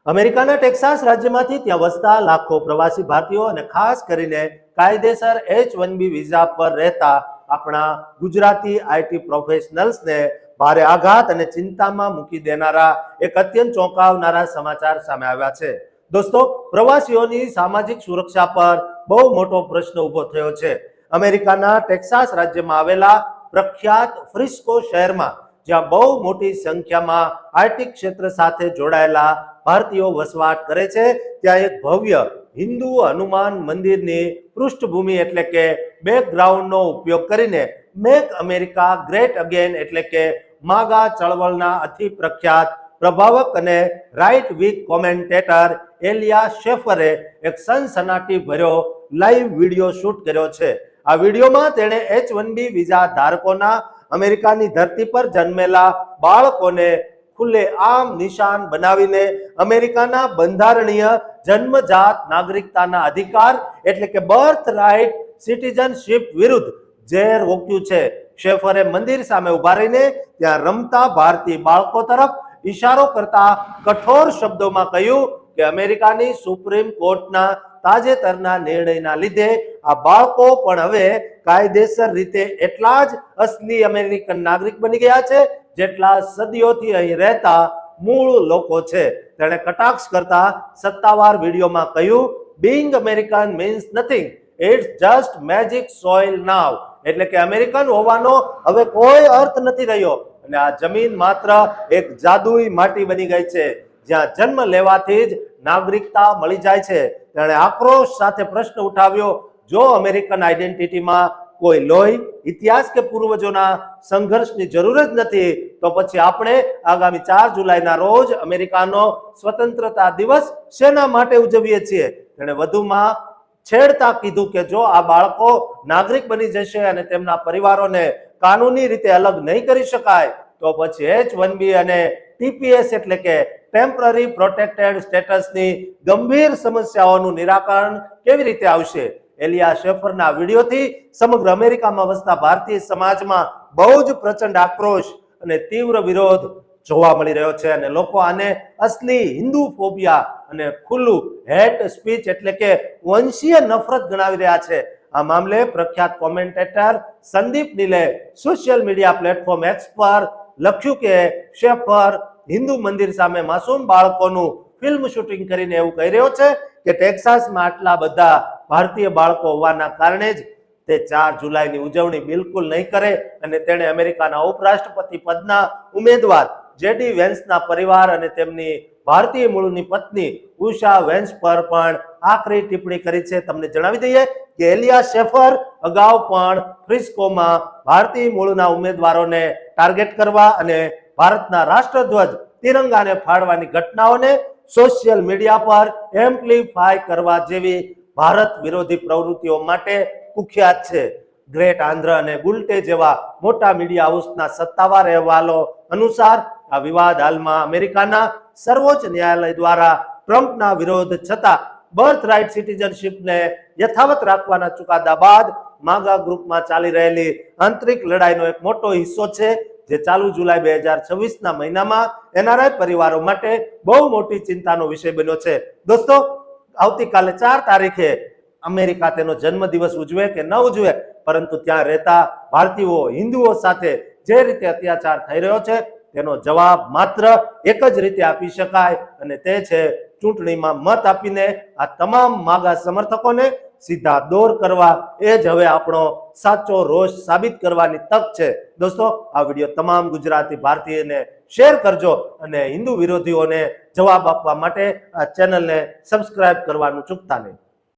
અમેરિકાના ટેક્સાસ રાજ્યમાંથી ત્યાં વસતા લાખો પ્રવાસી ભારતીયો અને ખાસ કરીને કાયદેસર H-1B વિઝા પર રહેતા આપણા ગુજરાતી આઈટી પ્રોફેશનલ્સને ભારે આઘાત અને ચિંતામાં મૂકી દેનારા એક અત્યંત ચોંકાવનારા સમાચાર સામે આવ્યા છે. દોસ્તો, પ્રવાસીઓની સામાજિક સુરક્ષા પર બહુ મોટો પ્રશ્ન ઊભો થયો છે. અમેરિકાના ટેક્સાસ રાજ્યમાં આવેલા પ્રખ્યાત ફ્રિસ્કો શહેરમાં જ્યાં બહુ મોટી સંખ્યામાં આર્ટિક ક્ષેત્ર સાથે જોડાયેલા ભારતીયો વસવાટ કરે છે, ત્યાં એક ભવ્ય હિન્દુ હનુમાન મંદિરની પૃષ્ઠભૂમિ એટલે કે બેકગ્રાઉન્ડનો ઉપયોગ કરીને મેક અમેરિકા ગ્રેટ અગેન એટલે કે માગા ચળવળના અતિ પ્રખ્યાત પ્રભાવક અને રાઇટ વિંગ કોમેન્ટેટર એલિયા શેફરે એક સનસનાટી ભર્યો લાઈવ વિડીયો શૂટ કર્યો છે. આ વિડીયોમાં તેણે H-1B વિઝા ધારકોના અમેરિકાની ધરતી પર જન્મેલા બાળકોને ખુલ્લેઆમ નિશાન બનાવીને અમેરિકાના બંધારણીય જન્મજાત નાગરિકતાના અધિકાર એટલે કે બર્થ રાઇટ સિટીઝનશીપ વિરુદ્ધ ઝેર ઓક્યું છે. શેફરે મંદિર સામે ઉભા રહીને ત્યાં રમતા ભારતીય બાળકો તરફ ઇશારો કરતા કઠોર શબ્દોમાં કહ્યું કે અમેરિકાની સુપ્રીમ કોર્ટના તાજેતરના નિર્ણયના લીધે આ બાળકો પણ હવે કાયદેસર રીતે એટલા જ અસલી અમેરિકન નાગરિક બની ગયા છે જેટલા સદીઓથી અહીં રહેતા મૂળ લોકો છે. તેણે કટાક્ષ કરતા સત્તાવાર વિડીયોમાં કહ્યું, being American means nothing, it's just magic soil now, એટલે કે અમેરિકન હોવાનો હવે કોઈ અર્થ નથી રહ્યો અને આ જમીન માત્ર એક જાદુઈ માટી બની ગઈ છે જ્યાં જન્મ લેવાથી જ નાગરિકતા મળી જાય છે. તેણે આક્રોશ સાથે પ્રશ્ન ઉઠાવ્યો, જો અમેરિકન આઈડેન્ટિટીમાં કોઈ લોહી, ઇતિહાસ કે પૂર્વજોના સંઘર્ષની જરૂર જ નથી તો પછી આપણે આગામી 4 જુલાઈના રોજ અમેરિકાનો સ્વતંત્રતા દિવસ શેના માટે ઉજવીએ છીએ? તેણે વધુમાં છેડતા કીધું કે જો આ બાળકો નાગરિક બની જશે અને તેમના પરિવારોને કાનૂની રીતે અલગ નહીં કરી શકાય તો પછી H-1B અને TPS એટલે કે ટેમ્પરરી પ્રોટેક્ટેડ સ્ટેટસની ગંભીર સમસ્યાઓનું નિરાકરણ કેવી રીતે આવશે? એલિયા શેફરના વિડીયોથી સમગ્ર અમેરિકામાં વસતા ભારતીય સમાજમાં બહુ જ પ્રચંડ આક્રોશ અને તીવ્ર વિરોધ જોવા મળી રહ્યો છે અને લોકો આને અસલી હિન્દુ ફોબિયા અને ખુલ્લું હેટ સ્પીચ એટલે કે વંશીય નફરત ગણાવી રહ્યા છે. આ મામલે પ્રખ્યાત કોમેન્ટેટર સંદીપ નીલે સોશિયલ મીડિયા પ્લેટફોર્મ X પર લખ્યું કે શેફર હિન્દુ મંદિર સામે માસૂમ બાળકોનું ફિલ્મ શૂટિંગ કરીને એવું કહી રહ્યો છે કે ટેક્સાસમાં આટલા બધા ભારતીય બાળકો હોવાના કારણે જ તે 4 જુલાઈની ઉજવણી બિલકુલ નહીં કરે અને તેણે અમેરિકાના ઉપરાષ્ટ્રપતિ પદના ઉમેદવાર JD વેન્સના પરિવાર અને તેમની ભારતીય મૂળની પત્ની ઉષા વેન્સ પર પણ આકરી ટિપ્પણી કરી છે. તમને જણાવી દઈએ કે એલિયા શેફર અગાઉ પણ ફ્રિસ્કોમાં ભારતીય મૂળના ઉમેદવારોને ટાર્ગેટ કરવા અને ભારતના રાષ્ટ્રધ્વજ તિરંગાને ફાડવાની ઘટનાઓને સોશિયલ મીડિયા પર એમ્પ્લિફાય કરવા જેવી ભારત વિરોધી પ્રવૃત્તિઓ માટે કુખ્યાત છે. ગ્રેટ આંધ્ર અને ગુલટે જેવા મોટા મીડિયા હાઉસના સત્તાવાર અહેવાલો અનુસાર આ વિવાદ હાલમાં અમેરિકાના સર્વોચ્ચ ન્યાયાલય દ્વારા ટ્રમ્પના વિરોધ છતાં બર્થ રાઇટ સિટીઝનશીપને યથાવત રાખવાના ચુકાદા બાદ માગા ગ્રુપમાં ચાલી રહેલી આંતરિક લડાઈનો એક મોટો હિસ્સો છે જે ચાલુ જુલાઈ 2026ના મહિનામાં NRI પરિવારો માટે બહુ મોટી ચિંતાનો વિષય બન્યો છે. દોસ્તો, આવતીકાલે 4 તારીખે અમેરિકા તેનો જન્મદિવસ ઉજવે કે ન ઉજવે, પરંતુ ત્યાં રહેતા ભારતીયો હિન્દુઓ સાથે જે રીતે અત્યાચાર થઈ રહ્યો છે તેનો જવાબ માત્ર એક જ રીતે આપી શકાય અને તે છે ચૂંટણીમાં મત આપીને આ તમામ માગા સમર્થકોને સીધા દોર કરવા. એ જ હવે આપણો સાચો રોષ સાબિત કરવાની તક છે. દોસ્તો, આ વિડીયો તમામ ગુજરાતી ભારતીયને શેર કરજો અને હિન્દુ વિરોધીઓને જવાબ આપવા માટે આ ચેનલને સબસ્ક્રાઇબ કરવાનું ચૂકતા નહીં.